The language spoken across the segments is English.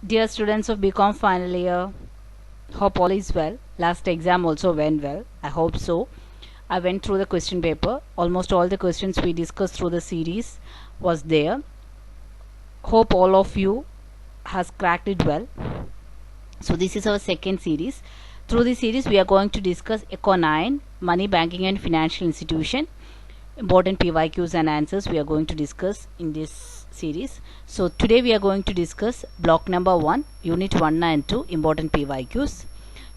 Dear students of BCom final year, hope all is well. Last exam also went well. I hope so. I went through the question paper. Almost all the questions we discussed through the series was there. Hope all of you has cracked it well. So this is our second series. Through this series we are going to discuss Eco 9, Money, Banking and Financial Institution. Important PYQs and answers we are going to discuss in this series. So today we are going to discuss block number 1, unit 1 and 2, important PYQs.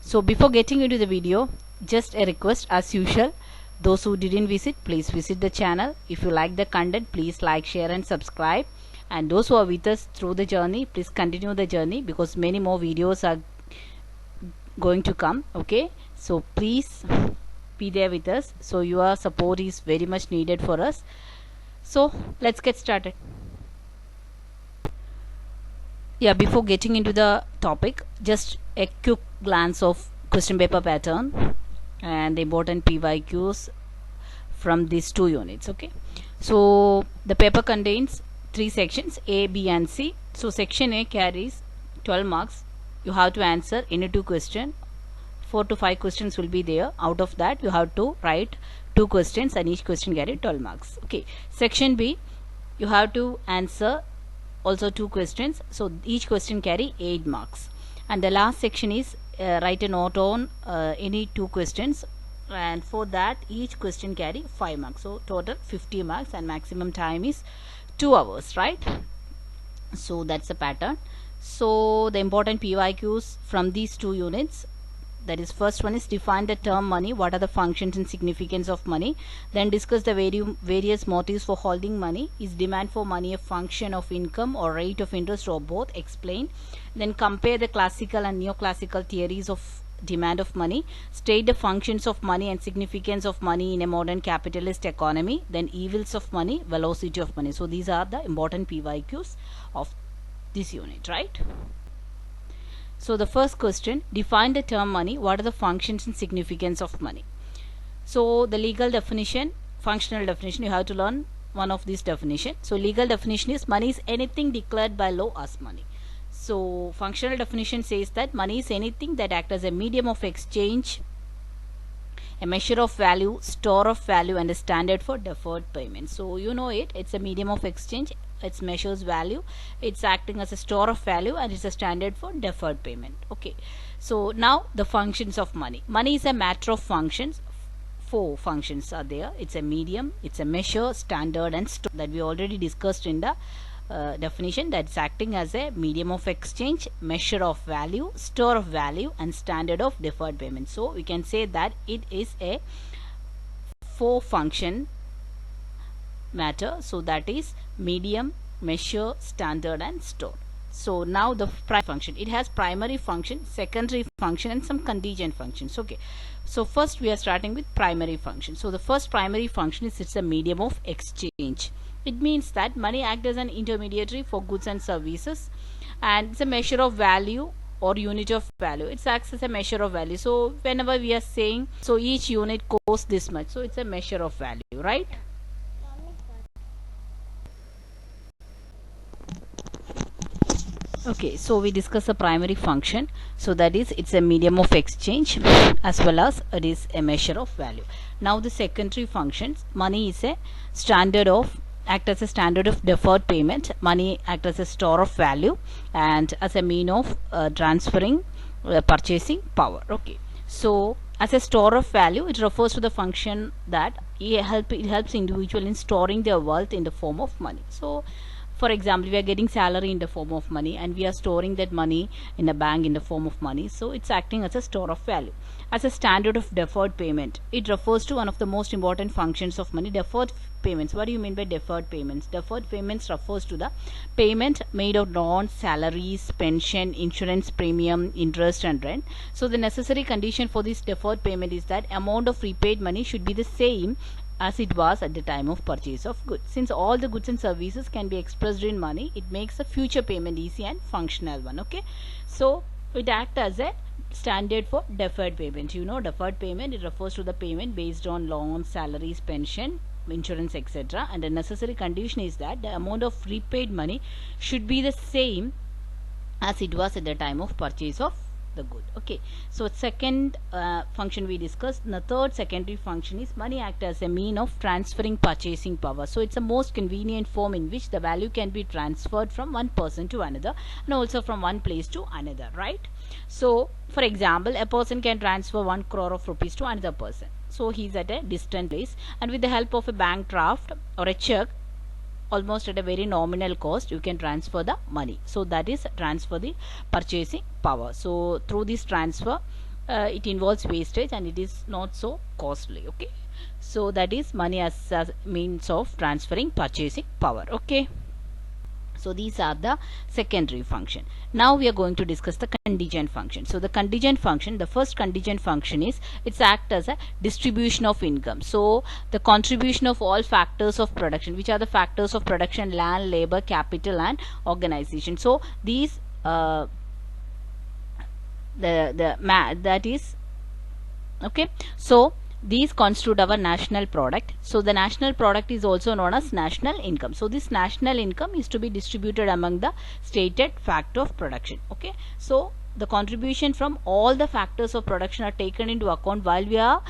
So before getting into the video, just a request as usual, those who didn't visit, please visit the channel. If you like the content, please like, share and subscribe. And those who are with us through the journey, please continue the journey because many more videos are going to come. Okay, so please be there with us. So your support is very much needed for us. So let's get started. Yeah, before getting into the topic, just a quick glance of question paper pattern and the important PYQs from these two units. Okay, so the paper contains 3 sections, A, B and C. So section A carries 12 marks. You have to answer any 2 questions. 4 to 5 questions will be there. Out of that you have to write 2 questions and each question carry 12 marks. Okay, section B, you have to answer also 2 questions, so each question carry 8 marks. And the last section is write a note on any 2 questions, and for that each question carry 5 marks, so total 50 marks and maximum time is 2 hours, right? So that's the pattern. So the important PYQs from these 2 units, that is, first one is define the term money, what are the functions and significance of money. Then discuss the various motives for holding money. Is demand for money a function of income or rate of interest or both? Explain. Then compare the classical and neoclassical theories of demand of money. State the functions of money and significance of money in a modern capitalist economy. Then evils of money, velocity of money. So these are the important PYQs of this unit, right? So the first question, define the term money, what are the functions and significance of money? So the legal definition, functional definition, you have to learn one of these definition. So legal definition is money is anything declared by law as money. So functional definition says that money is anything that acts as a medium of exchange, a measure of value, store of value and a standard for deferred payment. So you know it, it's a medium of exchange, it measures value, it's acting as a store of value and it's a standard for deferred payment. Okay, so now the functions of money. Money is a matter of functions. 4 functions are there. It's a medium, it's a measure, standard and store, that we already discussed in the definition, that's acting as a medium of exchange, measure of value, store of value and standard of deferred payment. So we can say that it is a 4 function matter. So that is medium, measure, standard and store. So now the primary function, it has primary function, secondary function and some contingent functions. Okay, so first we are starting with primary function. So the first primary function is it's a medium of exchange. It means that money acts as an intermediary for goods and services, and it's a measure of value or unit of value. It acts as a measure of value. So whenever we are saying, so each unit costs this much, so it's a measure of value, right? Okay, so we discuss the primary function. So that is, it's a medium of exchange as well as it is a measure of value. Now the secondary functions, money is a standard of, act as a standard of deferred payment. Money act as a store of value and as a mean of transferring purchasing power. Okay, so as a store of value, it refers to the function that it helps individual in storing their wealth in the form of money. So for example, we are getting salary in the form of money and we are storing that money in a bank in the form of money. So it's acting as a store of value. As a standard of deferred payment, it refers to one of the most important functions of money, deferred payments. What do you mean by deferred payments? Deferred payments refers to the payment made of loans, salaries, pension, insurance premium, interest and rent. So the necessary condition for this deferred payment is that amount of repaid money should be the same as it was at the time of purchase of goods. Since all the goods and services can be expressed in money, it makes the future payment easy and functional one. Okay, so it acts as a standard for deferred payment. You know, deferred payment, it refers to the payment based on loans, salaries, pension, insurance, etc. And the necessary condition is that the amount of repaid money should be the same as it was at the time of purchase of the good. Okay, so second function we discussed. The third secondary function is money act as a mean of transferring purchasing power. So it's a most convenient form in which the value can be transferred from one person to another and also from one place to another, right? So for example, a person can transfer 1 crore of rupees to another person. So he's at a distant place, and with the help of a bank draft or a check, almost at a very nominal cost, you can transfer the money. So that is transfer the purchasing power. So through this transfer, it involves wastage and it is not so costly. Okay, so that is money as a means of transferring purchasing power. Okay, so these are the secondary function. Now we are going to discuss the contingent function. So the contingent function, the first contingent function is it's act as a distribution of income. So the contribution of all factors of production. Which are the factors of production? Land, labor, capital and organization. So these that is okay. So these constitute our national product. So the national product is also known as national income. So this national income is to be distributed among the stated factor of production. Okay, so the contribution from all the factors of production are taken into account while we are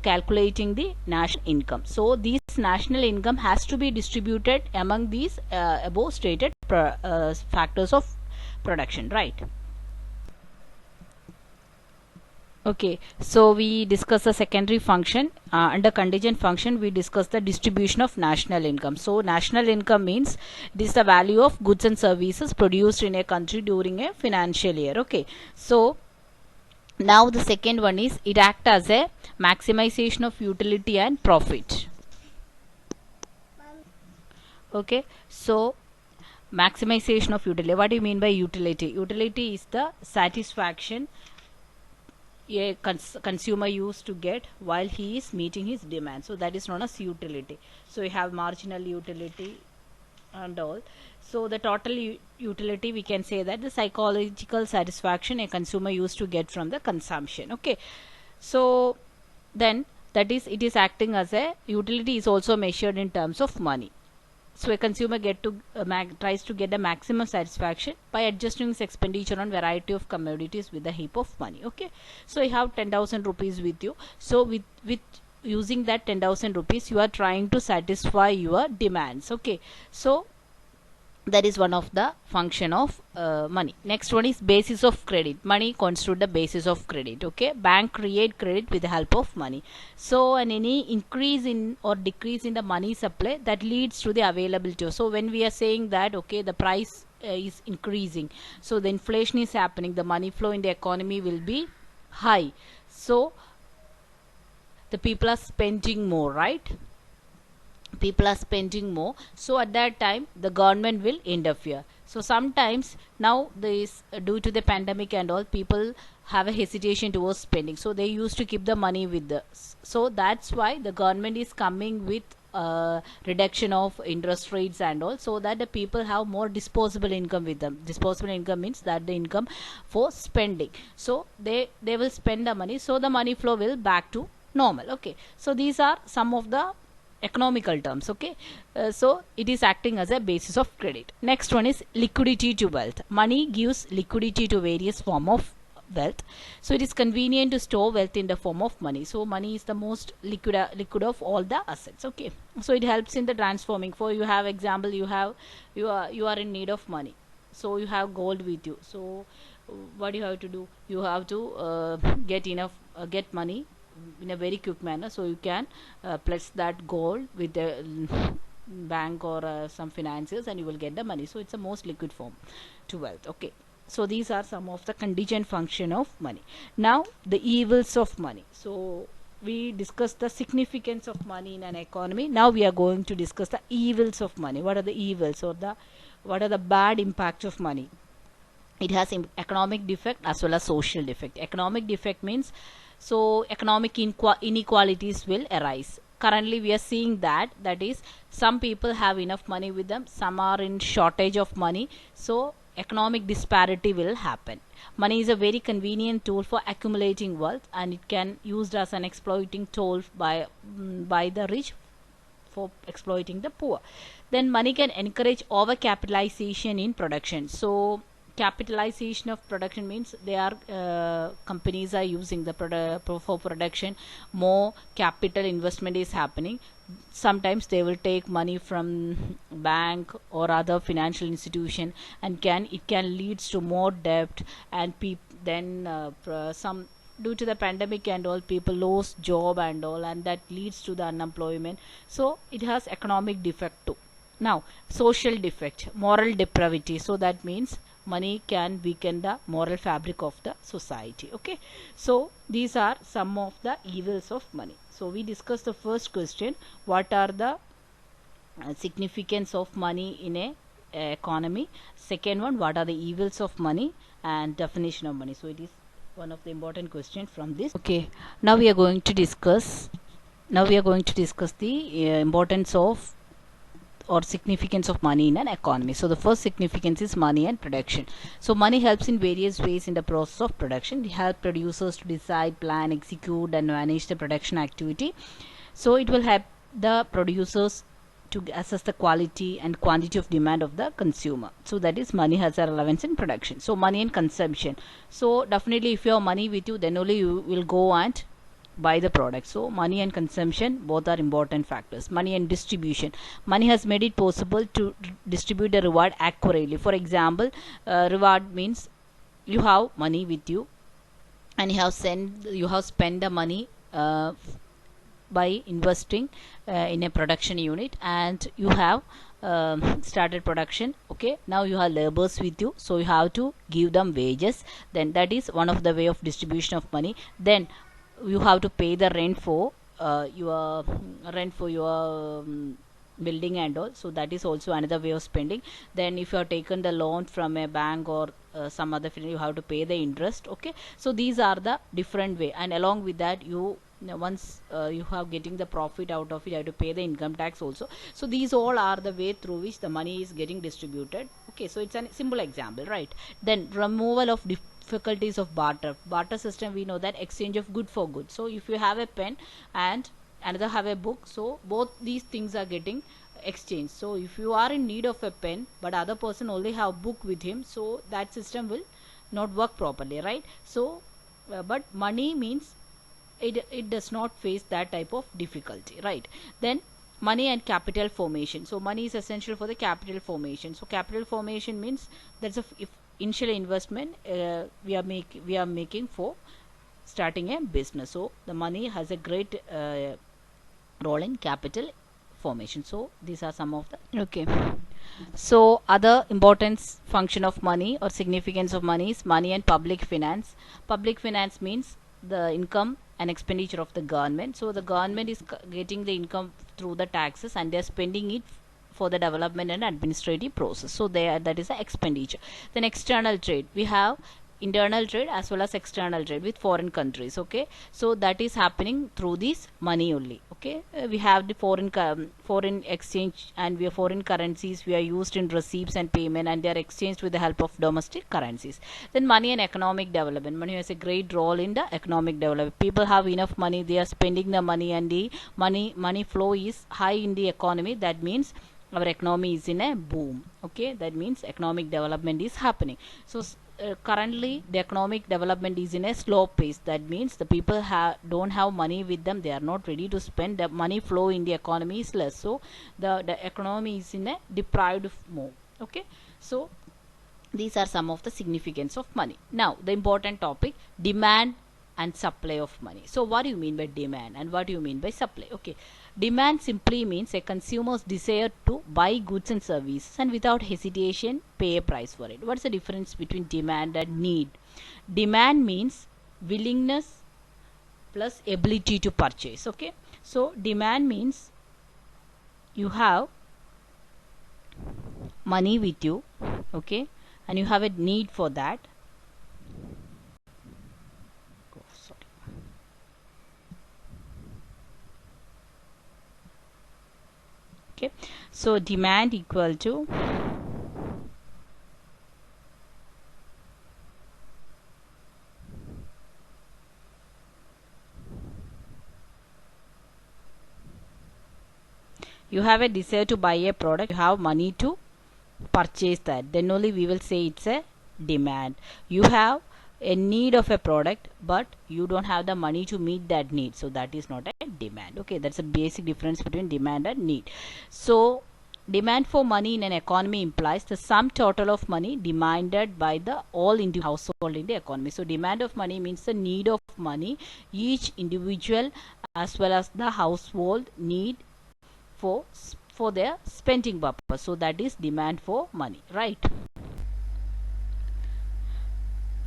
calculating the national income. So this national income has to be distributed among these above stated factors of production, right? Okay, so we discuss the secondary function. Under contingent function, we discuss the distribution of national income. So national income means it is the value of goods and services produced in a country during a financial year. Okay, so now the second one is it acts as a maximization of utility and profit. Okay, so maximization of utility. What do you mean by utility? Utility is the satisfaction a consumer used to get while he is meeting his demand. So that is known as utility. So you have marginal utility and all. So the total utility, we can say that the psychological satisfaction a consumer used to get from the consumption. Okay, so then that is, it is acting as a utility is also measured in terms of money. So a consumer tries to get a maximum satisfaction by adjusting his expenditure on variety of commodities with a heap of money. Okay, so you have 10,000 rupees with you. So with using that 10,000 rupees, you are trying to satisfy your demands. Okay, so that is one of the function of money. Next one is basis of credit. Money constitute the basis of credit. Okay, bank create credit with the help of money. So and any increase in or decrease in the money supply, that leads to the availability. So when we are saying that okay, the price is increasing, so the inflation is happening, the money flow in the economy will be high, so the people are spending more, right? People are spending more, so at that time the government will interfere. So sometimes now this due to the pandemic and all, people have a hesitation towards spending, so they used to keep the money with the, so that's why the government is coming with reduction of interest rates and all, so that the people have more disposable income with them. Disposable income means that the income for spending, so they will spend the money, so the money flow will back to normal. Okay, so these are some of the economical terms. Okay, so it is acting as a basis of credit. Next one is liquidity to wealth. Money gives liquidity to various form of wealth, so it is convenient to store wealth in the form of money. So money is the most liquid of all the assets. Okay, so it helps in the transforming. For you have example, you are in need of money, so you have gold with you. So what you have to do, you have to get money in a very quick manner, so you can pledge that gold with the bank or some financiers, and you will get the money. So it's a most liquid form to wealth. Okay, so these are some of the contingent function of money. Now the evils of money. So we discussed the significance of money in an economy. Now we are going to discuss the evils of money. What are the evils, or what are the bad impacts of money? It has economic defect as well as social defect. Economic defect means, so economic inequalities will arise. Currently we are seeing that is, some people have enough money with them, some are in shortage of money, so economic disparity will happen. Money is a very convenient tool for accumulating wealth, and it can used as an exploiting tool by the rich for exploiting the poor. Then money can encourage overcapitalization in production. So capitalization of production means they are companies are using the for production, more capital investment is happening. Sometimes they will take money from bank or other financial institution, and it can leads to more debt, and then some due to the pandemic and all, people lose job and all, and that leads to the unemployment. So it has economic defect too. Now, social defect, moral depravity. So that means money can weaken the moral fabric of the society. Okay, so these are some of the evils of money. So we discussed the first question: what are the significance of money in a economy. Second one, what are the evils of money, and definition of money. So it is one of the important questions from this. Okay, now we are going to discuss the importance of or significance of money in an economy. So the first significance is money and production. So money helps in various ways in the process of production. It helps producers to decide, plan, execute, and manage the production activity. So it will help the producers to assess the quality and quantity of demand of the consumer. So that is, money has a relevance in production. So money and consumption. So definitely if you have money with you, then only you will go and buy the product. So money and consumption both are important factors. Money and distribution. Money has made it possible to distribute the reward accurately. For example, reward means you have money with you, and you have spent the money by investing in a production unit, and you have started production. Okay, now you have laborers with you, so you have to give them wages. Then that is one of the way of distribution of money. Then you have to pay the rent for your building and all. So that is also another way of spending. Then if you have taken the loan from a bank or some other field, you have to pay the interest. Okay, so these are the different way, and along with that, once you have getting the profit out of it, you have to pay the income tax also. So these all are the way through which the money is getting distributed. Okay, so it's a simple example, right? Then removal of difficulties of barter system. We know that exchange of good for good. So if you have a pen and another have a book, so both these things are getting exchanged. So if you are in need of a pen but other person only have book with him, so that system will not work properly, right? So but money means it does not face that type of difficulty, right? Then money and capital formation. So money is essential for the capital formation. So capital formation means that's if initial investment we are making for starting a business. So the money has a great role in capital formation. So these are some of the okay. So other importance function of money or significance of money is money and public finance. Public finance means the income and expenditure of the government. So the government is getting the income through the taxes, and they are spending it for the development and administrative process. So that is the expenditure. Then external trade. We have internal trade as well as external trade with foreign countries. Okay, so that is happening through this money only. Okay, we have the foreign exchange, and we have foreign currencies we are used in receipts and payment, and they are exchanged with the help of domestic currencies. Then money and economic development. Money has a great role in the economic development. People have enough money, they are spending the money, and the money flow is high in the economy. That means our economy is in a boom. Okay, that means economic development is happening. So currently the economic development is in a slow pace. That means the people don't have money with them, they are not ready to spend. The money flow in the economy is less, so the economy is in a deprived mode. Okay, so these are some of the significance of money. Now the important topic, demand and supply of money. So what do you mean by demand and what do you mean by supply? Okay, demand simply means a consumer's desire to buy goods and services and without hesitation pay a price for it. What's the difference between demand and need? Demand means willingness plus ability to purchase. Okay, so demand means you have money with you, okay, and you have a need for that. Okay, so demand equal to you have a desire to buy a product, you have money to purchase that, then only we will say it's a demand. You have a need of a product, but you don't have the money to meet that need, so that is not a demand. Okay, that's a basic difference between demand and need. So demand for money in an economy implies the sum total of money demanded by the all individual household in the economy. So demand of money means the need of money each individual as well as the household need for their spending purpose. So that is demand for money, right?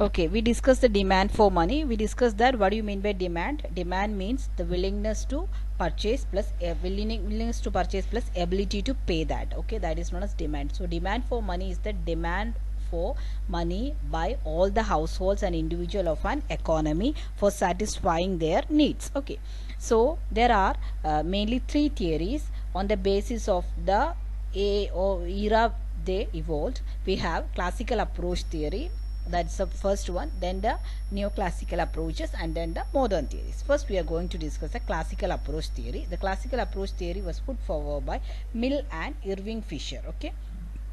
Okay, we discussed the demand for money. We discussed that what do you mean by demand. Demand means the willingness to purchase plus willingness to purchase plus ability to pay that. Okay, that is known as demand. So demand for money is the demand for money by all the households and individual of an economy for satisfying their needs. Okay, so there are mainly three theories on the basis of the era they evolved. We have classical approach theory, that's the first one, then the neoclassical approaches, and then the modern theories. First we are going to discuss the classical approach theory. The classical approach theory was put forward by Mill and Irving Fisher. Okay,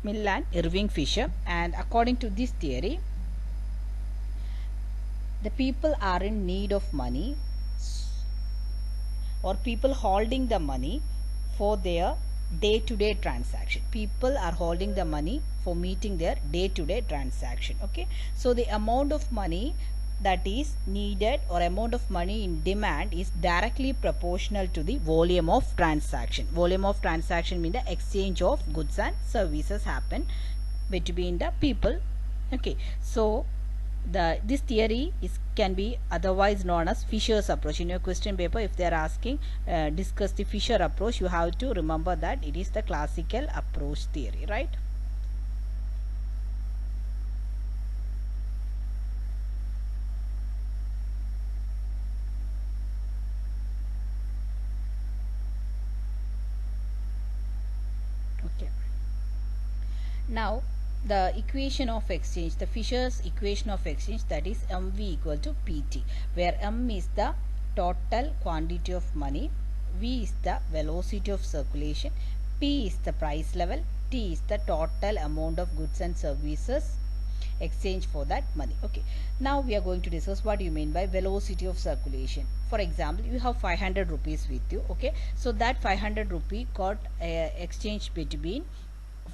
Mill and Irving Fisher, and according to this theory, the people are in need of money, or people holding the money for their day-to-day transaction. People are holding the money for meeting their day-to-day transaction. Okay, so the amount of money that is needed or amount of money in demand is directly proportional to the volume of transaction. Volume of transaction means the exchange of goods and services happen between the people. Okay, so this theory can be otherwise known as Fisher's approach. In your question paper, if they are asking discuss the Fisher approach, you have to remember that it is the classical approach theory, right? Okay, now the equation of exchange, the Fisher's equation of exchange, that is MV equal to PT, where M is the total quantity of money, V is the velocity of circulation, P is the price level, T is the total amount of goods and services exchange for that money. Okay, now we are going to discuss what you mean by velocity of circulation. For example, you have 500 rupees with you. Okay, so that 500 rupee got exchanged between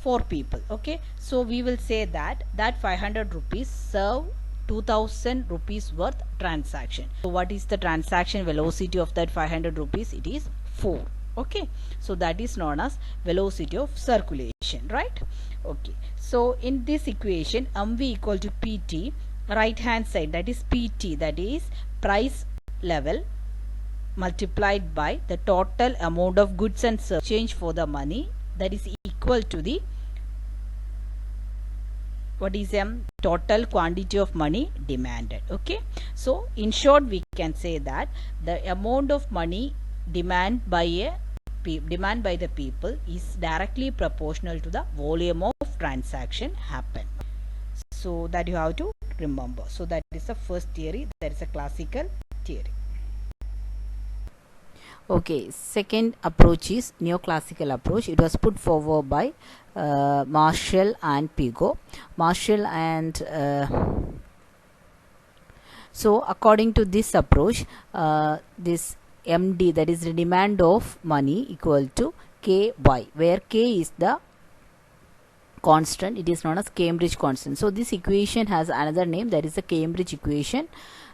4 people. Okay, so we will say that 500 rupees serve 2000 rupees worth transaction. So what is the transaction velocity of that 500 rupees? It is 4. Okay, so that is known as velocity of circulation, right? Okay, so in this equation, MV equal to PT, right hand side, that is PT, that is price level multiplied by the total amount of goods and services exchange for the money, that is equal to the what is total quantity of money demanded. Okay, so in short we can say that the amount of money demand by the people is directly proportional to the volume of transaction happen. So that you have to remember. So that is the first theory, that is a classical theory. Okay, second approach is neoclassical approach. It was put forward by Marshall and Pigot. Marshall and so according to this approach, this MD, that is the demand of money, equal to KY, where K is the constant. It is known as Cambridge constant. So this equation has another name, that is the Cambridge equation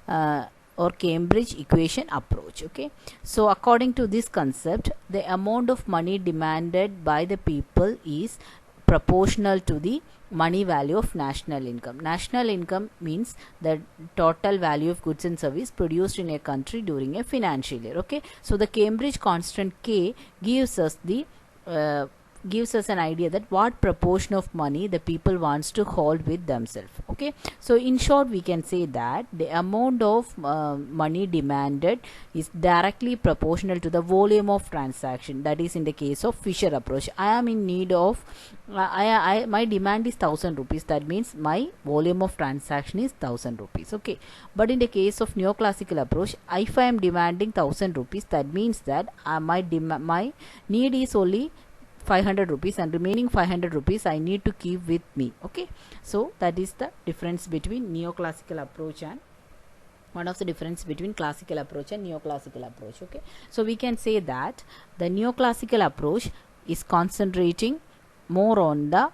or Cambridge equation approach. Okay, so according to this concept, the amount of money demanded by the people is proportional to the money value of national income. National income means the total value of goods and service produced in a country during a financial year. Okay, so the Cambridge constant K gives us the gives us an idea that what proportion of money the people wants to hold with themselves. Okay, so in short we can say that the amount of money demanded is directly proportional to the volume of transaction. That is in the case of Fisher approach. I am in need of my demand is 1000 rupees, that means my volume of transaction is 1000 rupees. Okay, but in the case of neoclassical approach, if I am demanding 1000 rupees, that means that my need is only 500 rupees, and remaining 500 rupees I need to keep with me. Okay, so that is the difference between neoclassical approach and one of the difference between classical approach and neoclassical approach. Okay, so we can say that the neoclassical approach is concentrating more on the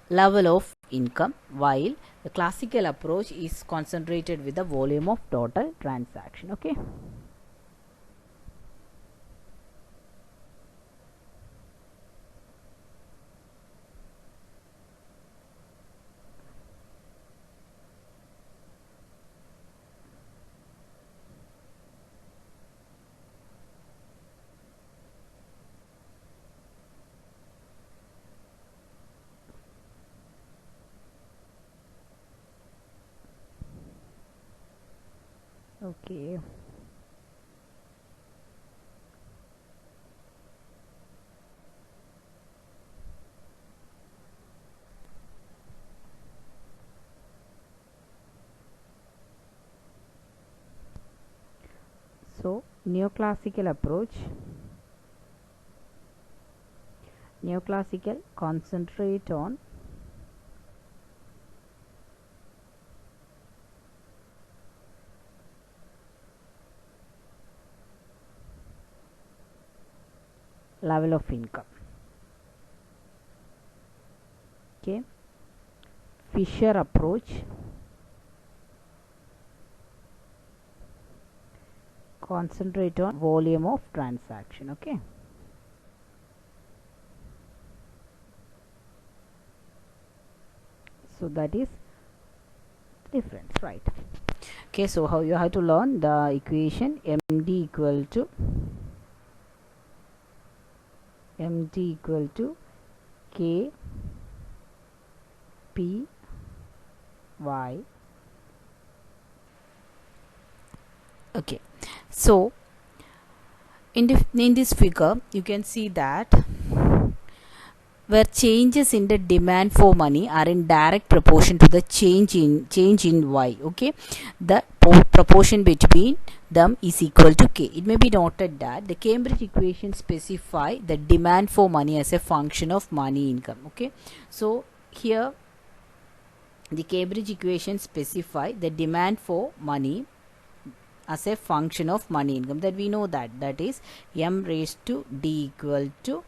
level of income, while the classical approach is concentrated with the volume of total transaction. Okay, okay. So neoclassical concentrate on level of income. Okay, Fisher approach concentrate on volume of transaction. Okay, so that is difference, right? Okay, so how you have to learn the equation md equal to k p y. Okay, so in this figure you can see that where changes in the demand for money are in direct proportion to the change in y. Okay, the proportion between them is equal to k. It may be noted that the Cambridge equation specify the demand for money as a function of money income. Okay, so here the Cambridge equation specify the demand for money as a function of money income, that we know that is m raised to d equal to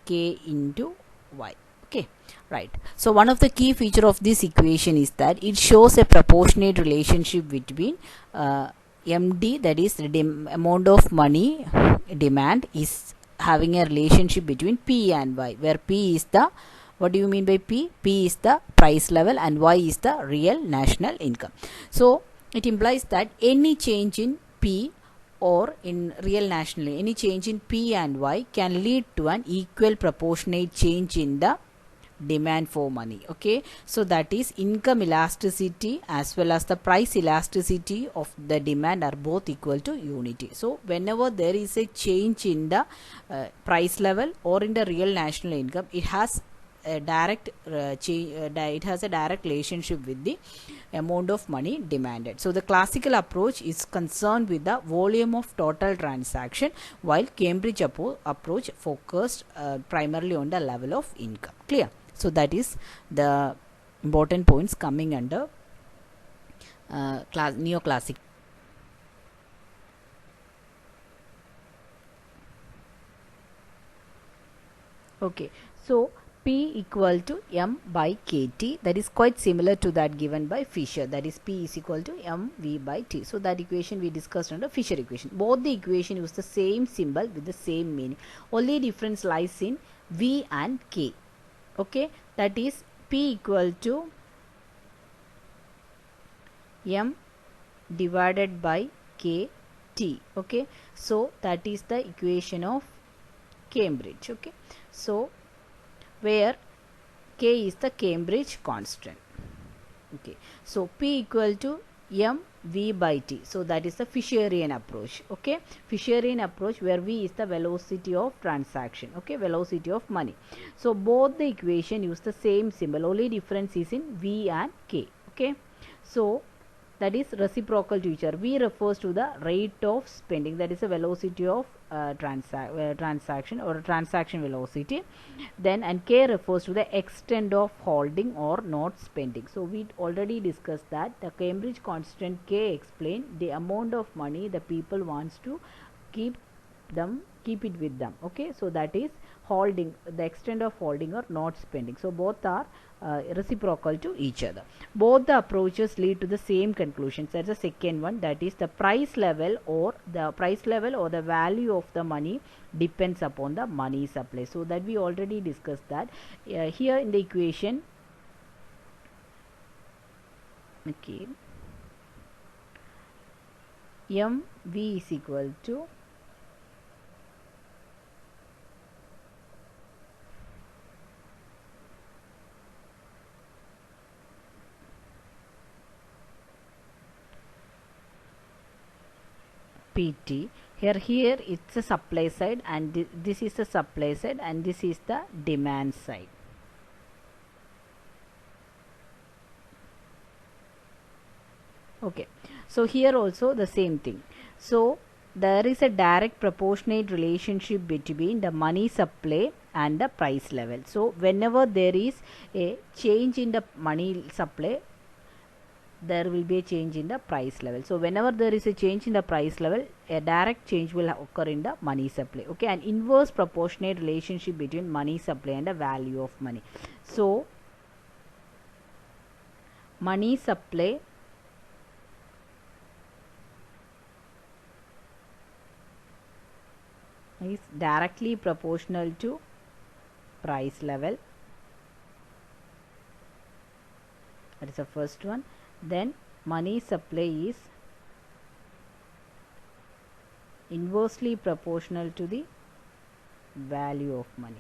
k into y. Okay, right. So one of the key feature of this equation is that it shows a proportionate relationship between md, that is the amount of money demand, is having a relationship between p and y, where p is the, what do you mean by p? P is the price level and y is the real national income. So it implies that any change in p or in real national, any change in p and y can lead to an equal proportionate change in the demand for money. Okay, so that is income elasticity as well as the price elasticity of the demand are both equal to unity. So whenever there is a change in the price level or in the real national income, it has a direct it has a direct relationship with the amount of money demanded. So the classical approach is concerned with the volume of total transaction, while Cambridge approach focused primarily on the level of income. Clear? So that is the important points coming under neoclassic. Okay, so P equal to m by kt, that is quite similar to that given by Fisher, that is P is equal to mv by t. So that equation we discussed under Fisher equation. Both the equation use the same symbol with the same meaning. Only difference lies in v and k. Okay, that is P equal to m divided by kt. Okay, so that is the equation of Cambridge. Okay, so where k is the Cambridge constant. Okay, so P equal to m v by t, so that is the Fisherian approach. Okay, Fisherian approach where v is the velocity of transaction. Okay, velocity of money. So both the equation use the same symbol, only difference is in v and k. Okay, so that is reciprocal to each other. V refers to the rate of spending, that is the velocity of transaction or transaction velocity. Then and K refers to the extent of holding or not spending. So we already discussed that the Cambridge constant K explain the amount of money the people wants to keep it with them. Okay, so that is holding, the extent of holding or not spending. So both are reciprocal to each other. Both the approaches lead to the same conclusions. That's the second one, that is the price level or the value of the money depends upon the money supply. So that we already discussed that. Here in the equation, okay, MV is equal to PT. Here it's a supply side, and this is the supply side, and this is the demand side. Okay, so here also the same thing. So there is a direct proportionate relationship between the money supply and the price level. So whenever there is a change in the money supply, there will be a change in the price level. So whenever there is a change in the price level, a direct change will occur in the money supply. Okay, an inverse proportionate relationship between money supply and the value of money. So money supply is directly proportional to price level. That is the first one. Then money supply is inversely proportional to the value of money.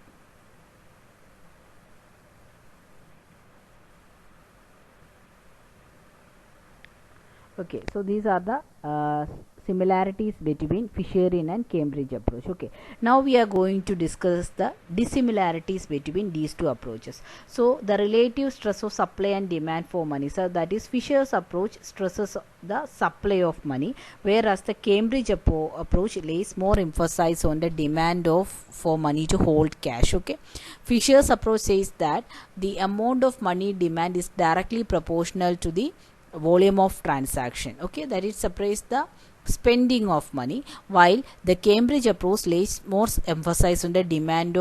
Okay, so these are the similarities between Fisherian and Cambridge approach. Okay, now we are going to discuss the dissimilarities between these two approaches. So the relative stress of supply and demand for money, so that is Fisher's approach stresses the supply of money, whereas the Cambridge approach lays more emphasis on the demand for money to hold cash. Okay, Fisher's approach says that the amount of money demand is directly proportional to the volume of transaction. Okay, that it separates the spending of money, while the Cambridge approach lays more emphasis on the demand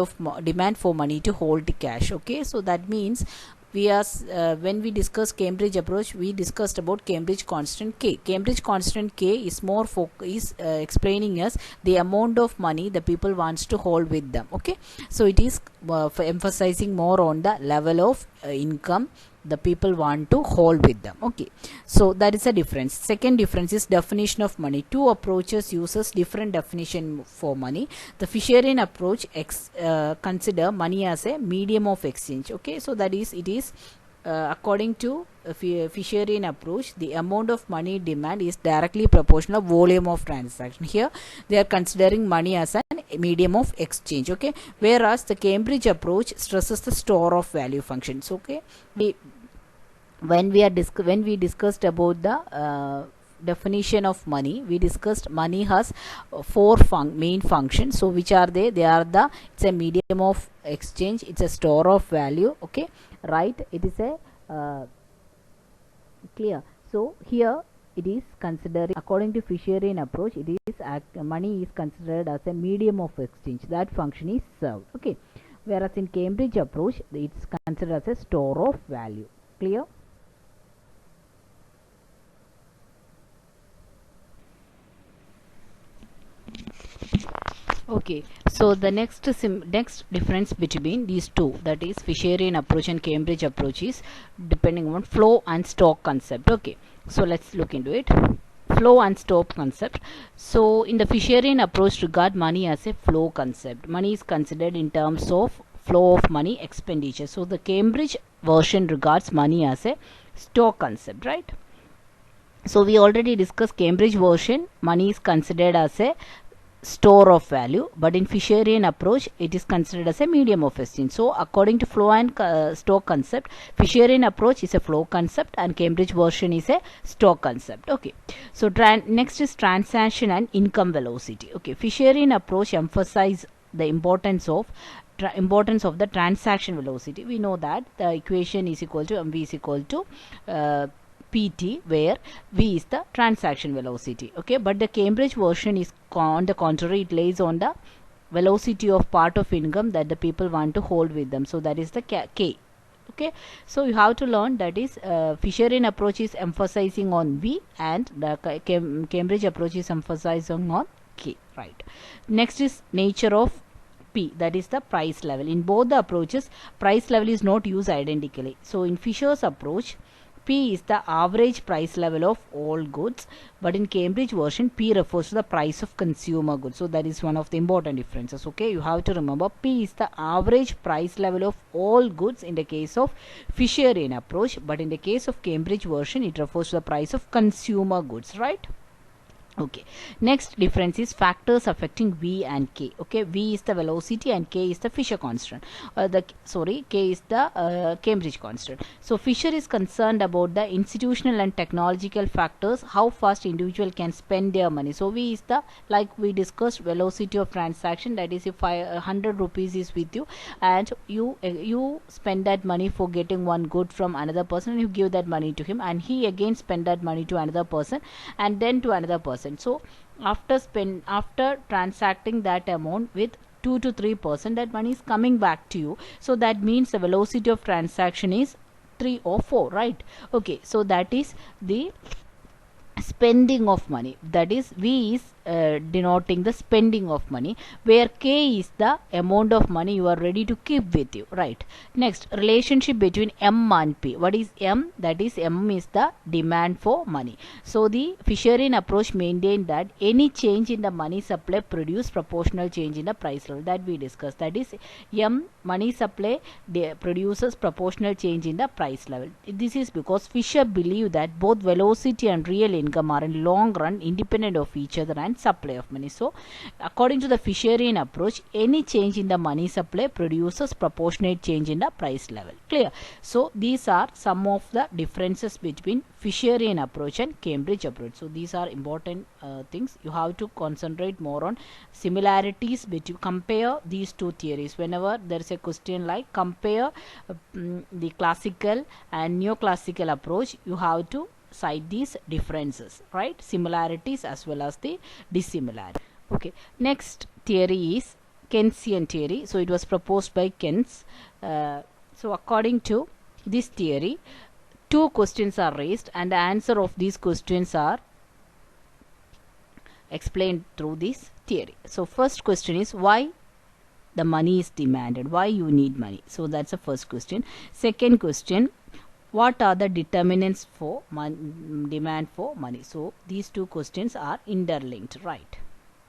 for money to hold cash. Okay, so that means we are when we discuss Cambridge approach, we discussed about Cambridge constant K. Cambridge constant K is more explaining us the amount of money the people wants to hold with them. Okay, so it is for emphasizing more on the level of income the people want to hold with them. Okay, so that is a difference. Second difference is definition of money. Two approaches uses different definition for money. The Fisherian approach consider money as a medium of exchange. Okay, so that is, it is according to Fisherian approach, the amount of money demand is directly proportional to volume of transaction. Here they are considering money as a medium of exchange. Okay, whereas the Cambridge approach stresses the store of value functions. Okay, when we discussed about the definition of money, we discussed money has four main functions. So which are they? They are it's a medium of exchange, it's a store of value. Okay, right, it is a clear. So here it is considering, according to Fisherian approach, it is money is considered as a medium of exchange, that function is served. Okay, whereas in Cambridge approach it's considered as a store of value. Clear? Okay, so the next difference between these two, that is Fisherian approach and Cambridge approach, is depending on flow and stock concept. Okay, so let's look into it. Flow and stock concept. So in the Fisherian approach, regard money as a flow concept. Money is considered in terms of flow of money expenditure. So the Cambridge version regards money as a stock concept, right? So we already discussed Cambridge version, money is considered as a store of value, but in Fisherian approach it is considered as a medium of exchange. So according to flow and store concept, Fisherian approach is a flow concept and Cambridge version is a store concept. Okay, so next is transaction and income velocity. Okay, Fisherian approach emphasize the importance of the transaction velocity. We know that the equation is equal to mv is equal to PT, where V is the transaction velocity. Okay, but the Cambridge version is on the contrary, it lays on the velocity of part of income that the people want to hold with them. So that is the K. Okay, so you have to learn that is Fisherian approach is emphasizing on V and the Cambridge approach is emphasizing on K. Right. Next is nature of P, that is the price level. In both the approaches, price level is not used identically. So in Fisher's approach, P is the average price level of all goods, but in Cambridge version, P refers to the price of consumer goods. So that is one of the important differences. Okay, you have to remember P is the average price level of all goods in the case of Fisherian approach, but in the case of Cambridge version, it refers to the price of consumer goods, right? Okay, next difference is factors affecting V and K. Okay, V is the velocity and K is the Fisher constant. K is the Cambridge constant. So Fisher is concerned about the institutional and technological factors, how fast individual can spend their money. So V is the, like we discussed, velocity of transaction, that is if 100 rupees is with you and you spend that money for getting one good from another person, you give that money to him and he again spend that money to another person and then to another person. So after transacting that amount with 2 to 3%, that money is coming back to you. So that means the velocity of transaction is 3 or 4, right? Okay, so that is the spending of money, that is V is denoting the spending of money, where K is the amount of money you are ready to keep with you, right? Next, relationship between M and P. What is M? That is M is the demand for money. So the Fisherian approach maintained that any change in the money supply produce proportional change in the price level, that we discussed. That is M, money supply produces proportional change in the price level. This is because Fisher believed that both velocity and real income are in long run independent of each other and supply of money. So according to the Fisherian approach, any change in the money supply produces proportionate change in the price level. Clear? So these are some of the differences between Fisherian approach and Cambridge approach. So these are important things. You have to concentrate more on similarities between, compare these two theories. Whenever there is a question like compare the classical and neoclassical approach, you have to cite these differences, right? Similarities as well as the dissimilarity. Okay, next theory is Keynesian theory. So it was proposed by Keynes. So according to this theory, two questions are raised and the answer of these questions are explained through this theory. So first question is why the money is demanded, why you need money. So that's the first question. Second question, what are the determinants for demand for money? So these two questions are interlinked, right?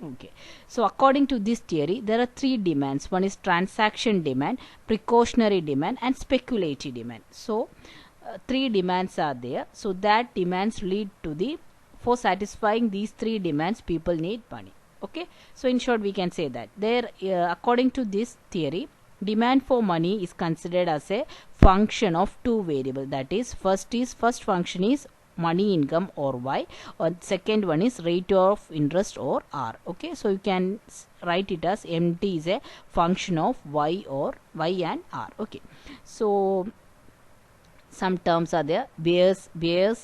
Okay, so according to this theory, there are three demands. One is transaction demand, precautionary demand and speculative demand. So three demands are there. So that demands lead to the, for satisfying these three demands, people need money. Okay, so in short we can say that there according to this theory, demand for money is considered as a function of two variables. That is, first function is money income or Y, or second one is rate of interest or R. Okay, so you can write it as MT is a function of Y or Y and R. Okay, so some terms are there, bears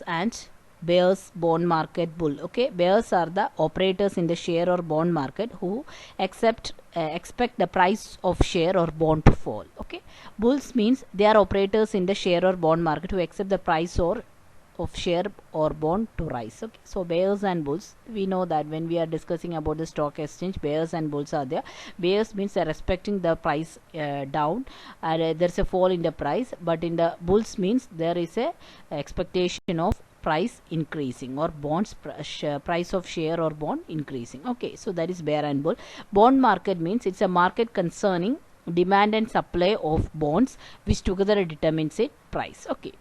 and bears bond market bull. Okay, bears are the operators in the share or bond market who expect the price of share or bond to fall. Okay, bulls means they are operators in the share or bond market who accept the price or of share or bond to rise. Okay, so bears and bulls, we know that when we are discussing about the stock exchange, bears and bulls are there. Bears means they are expecting the price down and there is a fall in the price, but in the bulls means there is a expectation of price increasing or bonds price of share or bond increasing. Okay, so that is bear and bull. Bond market means it's a market concerning demand and supply of bonds which together determines its price. Okay,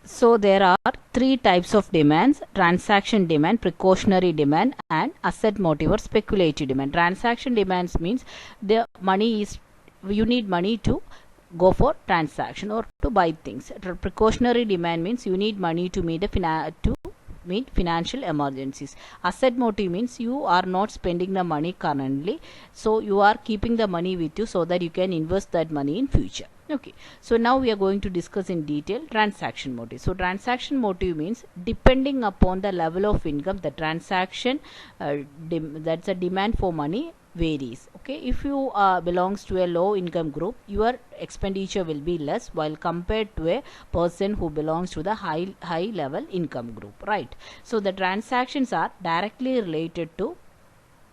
so there are three types of demands: transaction demand, precautionary demand, and asset motive or speculative demand. Transaction demands means the money is, you need money to go for transaction or to buy things. Precautionary demand means you need money to meet financial emergencies. Asset motive means you are not spending the money currently, so you are keeping the money with you so that you can invest that money in future. Okay, so now we are going to discuss in detail transaction motive. So transaction motive means depending upon the level of income, the transaction that's a demand for money varies. Okay, if you belongs to a low income group, your expenditure will be less while compared to a person who belongs to the high level income group, right? So the transactions are directly related to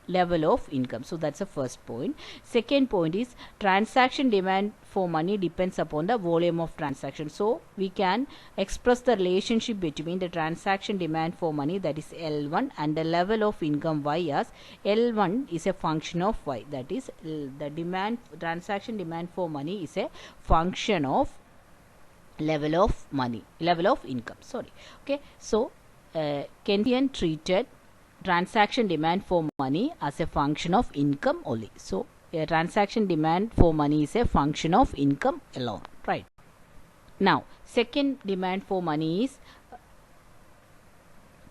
level of income. So that's the first point. Second point is transaction demand for money depends upon the volume of transaction. So we can express the relationship between the transaction demand for money, that is L1, and the level of income Y as L1 is a function of Y, that is the transaction demand for money is a function of level of income, sorry. Okay, so Keynesian treated transaction demand for money as a function of income only. So a transaction demand for money is a function of income alone, right? Now second demand for money is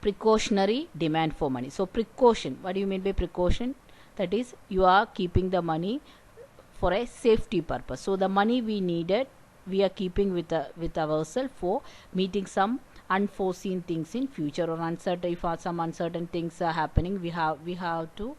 precautionary demand for money. So precaution, what do you mean by precaution? That is, you are keeping the money for a safety purpose. So the money we needed, we are keeping with ourselves for meeting some unforeseen things in future, or uncertain, if some uncertain things are happening, we have to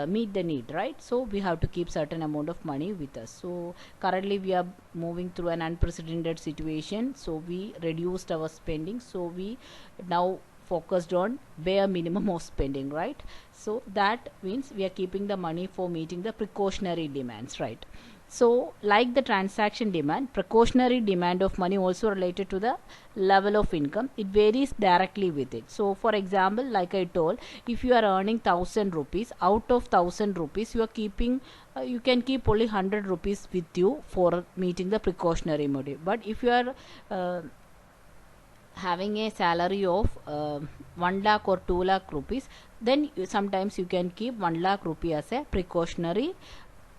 meet the need, right? So we have to keep certain amount of money with us. So currently we are moving through an unprecedented situation, so we reduced our spending, so we now focused on bare minimum of spending, right? So that means we are keeping the money for meeting the precautionary demands, right? So like the transaction demand, precautionary demand of money also related to the level of income. It varies directly with it. So for example, like I told, if you are earning 1000 rupees, out of 1000 rupees you are keeping, you can keep only 100 rupees with you for meeting the precautionary motive. But if you are having a salary of 1 lakh or 2 lakh rupees, then sometimes you can keep 1 lakh rupee as a precautionary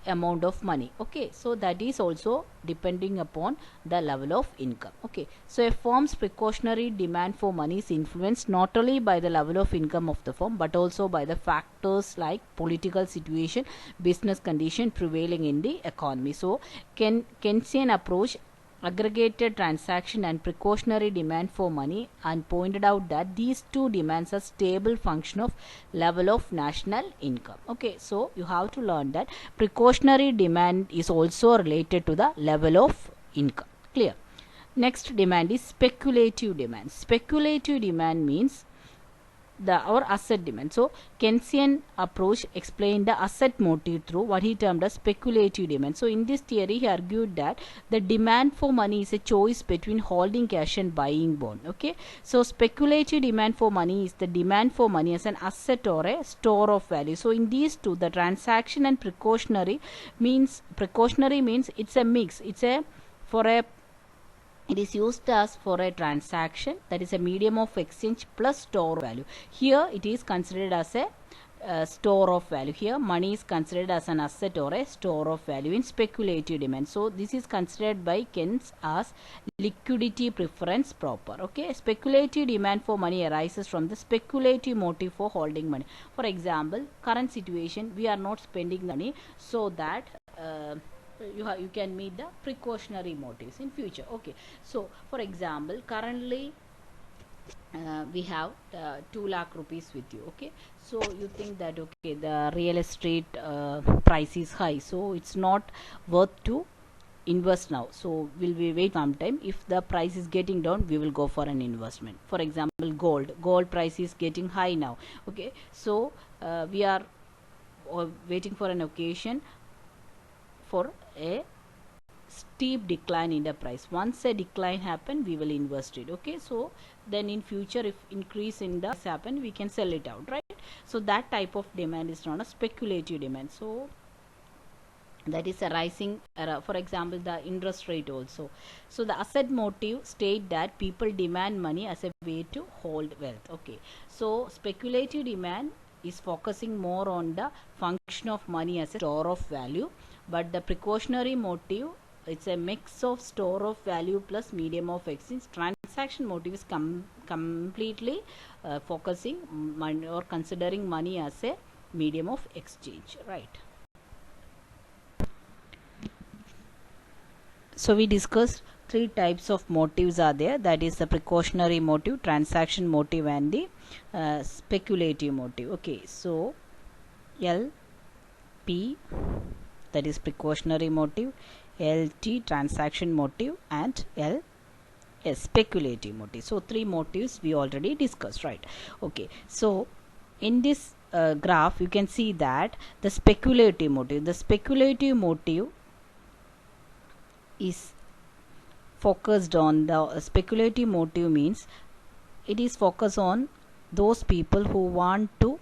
amount of money. Okay, so that is also depending upon the level of income. Okay, so a firm's precautionary demand for money is influenced not only by the level of income of the firm, but also by the factors like political situation, business condition prevailing in the economy. So Keynesian approach aggregated transaction and precautionary demand for money and pointed out that these two demands are stable function of level of national income. Okay, so you have to learn that precautionary demand is also related to the level of income. Clear? Next demand is speculative demand. Speculative demand means our asset demand. So Keynesian approach explained the asset motive through what he termed as speculative demand. So in this theory he argued that the demand for money is a choice between holding cash and buying bond. Okay, so speculative demand for money is the demand for money as an asset or a store of value. So in these two, the transaction and precautionary means it's a mix. It's a for a it is used as for a transaction, that is a medium of exchange plus store value. Here it is considered as a store of value. Here money is considered as an asset or a store of value in speculative demand. So this is considered by Keynes as liquidity preference proper. Okay, speculative demand for money arises from the speculative motive for holding money. For example, current situation, we are not spending money so that you can meet the precautionary motives in future. Okay, so for example, currently we have 2 lakh rupees with you. Okay, so you think that okay, the real estate price is high, so it's not worth to invest now, so will we wait some time? If the price is getting down, we will go for an investment. For example, gold price is getting high now. Okay, so we are waiting for an occasion for a steep decline in the price. Once a decline happen, we will invest it. Okay, so then in future if increase in the price happen, we can sell it out, right? So that type of demand is known as speculative demand. So that is a rising for example the interest rate also. So the asset motive state that people demand money as a way to hold wealth. Okay, so speculative demand is focusing more on the function of money as a store of value, but the precautionary motive, it's a mix of store of value plus medium of exchange. Transaction motive is completely focusing money or considering money as a medium of exchange, right? So we discussed three types of motives are there, that is the precautionary motive, transaction motive, and the speculative motive. Okay, so LP, that is precautionary motive, LT transaction motive, and LS speculative motive. So three motives we already discussed, right? Okay, so in this graph you can see that the speculative motive is focused on the speculative motive means it is focused on those people who want to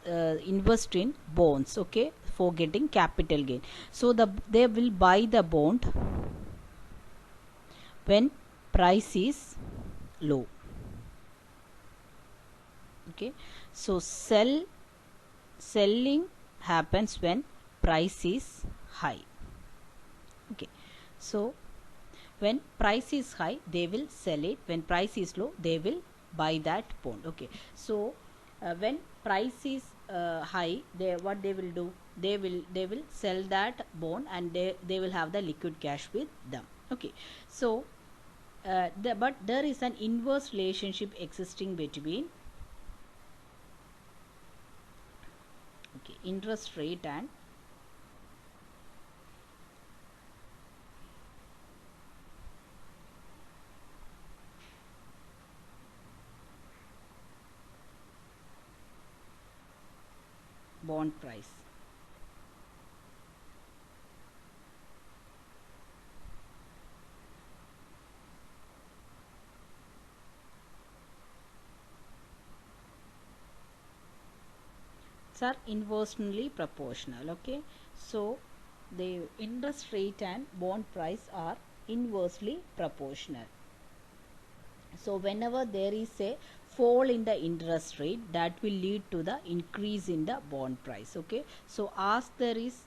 invest in bonds, okay, for getting capital gain. So they will buy the bond when price is low. Okay, so selling happens when price is high. Okay, so when price is high they will sell it, when price is low they will buy that bond. Okay, so when price is high, what they will do, they will sell that bond and they will have the liquid cash with them. Okay, so but there is an inverse relationship existing between interest rate and bond price. Are inversely proportional. Okay, so the interest rate and bond price are inversely proportional. So whenever there is a fall in the interest rate, that will lead to the increase in the bond price. Okay, so as there is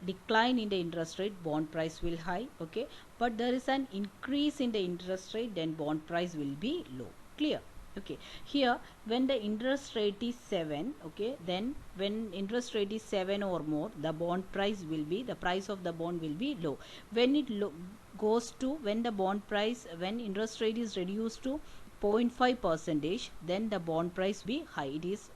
decline in the interest rate, bond price will high. Okay, but there is an increase in the interest rate, then bond price will be low. Clear? Okay, here when the interest rate is 7, okay, then when interest rate is 7 or more, the bond price will be, the price of the bond will be low. When it goes to, when the bond price, when interest rate is reduced to 0.5 percentage, then the bond price be high. It is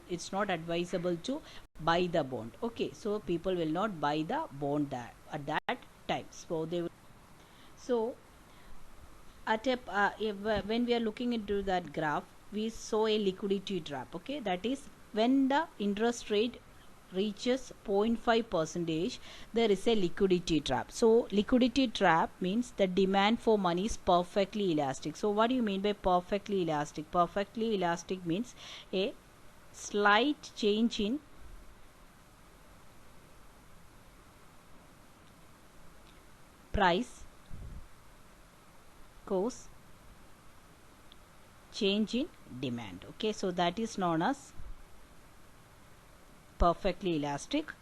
it's not advisable to buy the bond. Okay, so people will not buy the bond at that time. So they will, so at a when we are looking into that graph, we saw a liquidity trap. Okay, that is when the interest rate reaches 0.5 percentage, there is a liquidity trap. So liquidity trap means the demand for money is perfectly elastic. So what do you mean by perfectly elastic? Perfectly elastic means a slight change in price cause change in demand. Okay, so that is known as perfectly elastic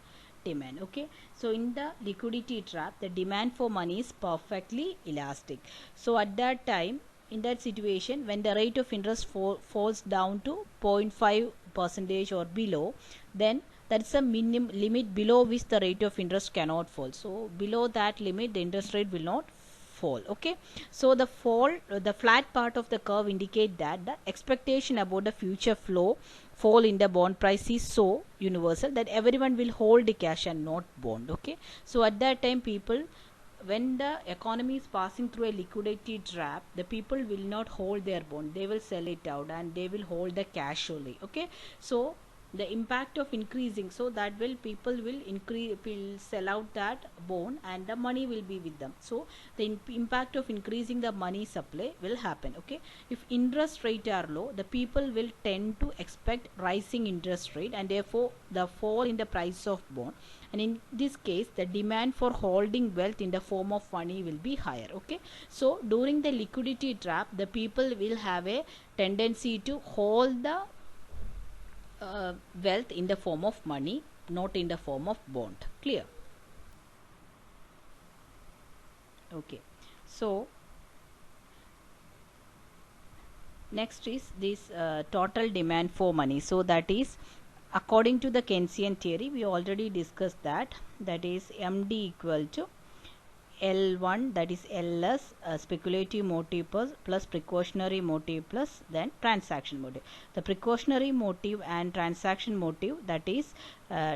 demand. Okay, so in the liquidity trap, the demand for money is perfectly elastic. So at that time, in that situation, when the rate of interest falls down to 0.5 percentage or below, then that's a minimum limit below which the rate of interest cannot fall. So below that limit the interest rate will not fall. Okay, so the fall, the flat part of the curve indicate that the expectation about the future fall in the bond price is so universal that everyone will hold the cash and not bond. Okay, so at that time people, when the economy is passing through a liquidity trap, the people will not hold their bond, they will sell it out and they will hold the cash only. Okay, so the impact of increasing, so that will people will increase, will sell out that bond and the money will be with them. So the impact of increasing the money supply will happen. Okay, if interest rate are low, the people will tend to expect rising interest rate and therefore the fall in the price of bond, and in this case the demand for holding wealth in the form of money will be higher. Okay, so during the liquidity trap, the people will have a tendency to hold the wealth in the form of money, not in the form of bond. Clear? Okay, so next is this total demand for money. So that is according to the Keynesian theory, we already discussed that, that is MD equal to L1, that is LS speculative motive plus precautionary motive plus then transaction motive. The precautionary motive and transaction motive, that is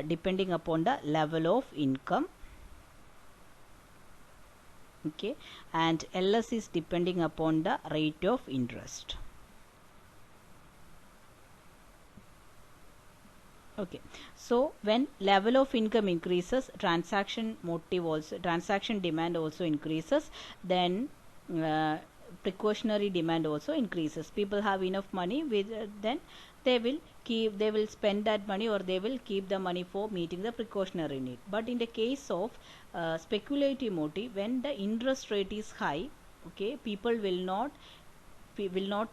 depending upon the level of income. Okay, and LS is depending upon the rate of interest. Okay, so when level of income increases, transaction motive also, transaction demand also increases, then precautionary demand also increases. People have enough money with then they will spend that money, or they will keep the money for meeting the precautionary need. But in the case of speculative motive, when the interest rate is high, okay, people will not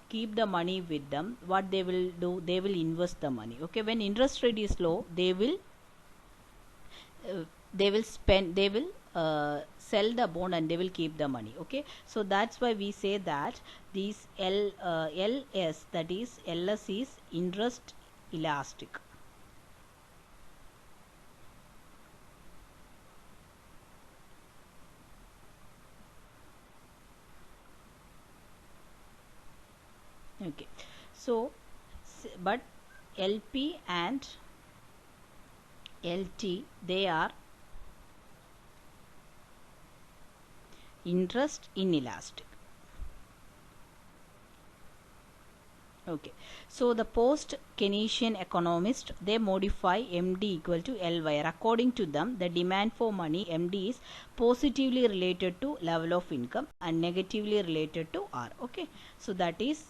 keep the money with them. What they will do, they will invest the money. Okay, when interest rate is low, they will sell the bond and they will keep the money. Okay, so that's why we say that these LS, that is LS, is interest elastic. Okay, so but LP and LT, they are interest inelastic. Okay, so the post Keynesian economists, they modify MD equal to L, where according to them the demand for money, MD, is positively related to level of income and negatively related to R. Okay, so that is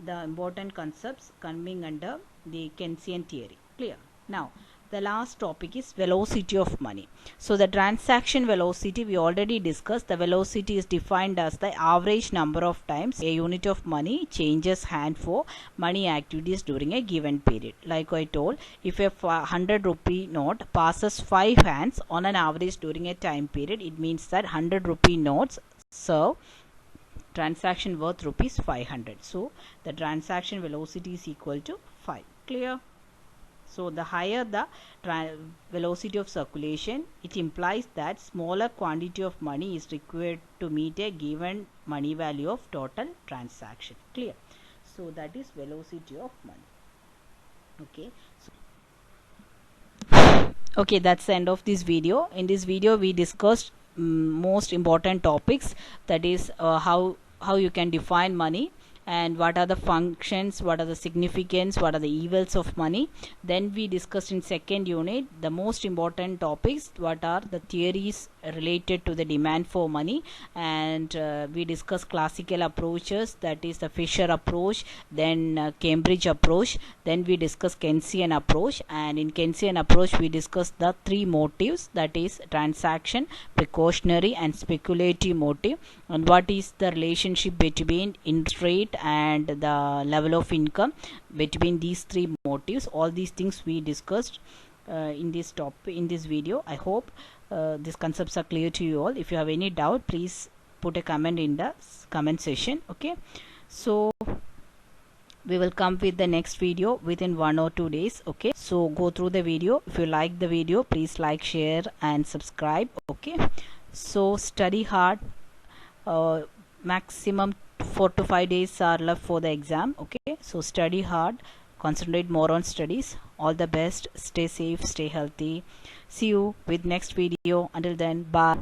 the important concepts coming under the Keynesian theory. Clear? Now the last topic is velocity of money. So the transaction velocity, we already discussed. The velocity is defined as the average number of times a unit of money changes hand for money activities during a given period. Like I told, if a 100 rupee note passes 5 hands on an average during a time period, it means that 100 rupee notes serve transaction worth rupees 500. So the transaction velocity is equal to 5. Clear? So the higher the velocity of circulation, it implies that smaller quantity of money is required to meet a given money value of total transaction. Clear? So that is velocity of money. Okay, so okay, that's the end of this video. In this video we discussed most important topics, that is how you can define money, and what are the functions, what are the significance, what are the evils of money. Then we discussed in second unit the most important topics, what are the theories related to the demand for money, and we discussed classical approaches, that is the Fisher approach, then Cambridge approach, then we discussed Keynesian approach, and in Keynesian approach we discussed the three motives, that is transaction, precautionary and speculative motive, and what is the relationship between interest rate and the level of income between these three motives. All these things we discussed in this topic, in this video. I hope these concepts are clear to you all. If you have any doubt, please put a comment in the comment section. Okay, so we will come with the next video within 1 or 2 days. Okay, so go through the video. If you like the video, please like, share and subscribe. Okay, so study hard. Maximum 4 to 5 days are left for the exam. Okay, so study hard, concentrate more on studies. All the best, stay safe, stay healthy. See you with next video. Until then, bye.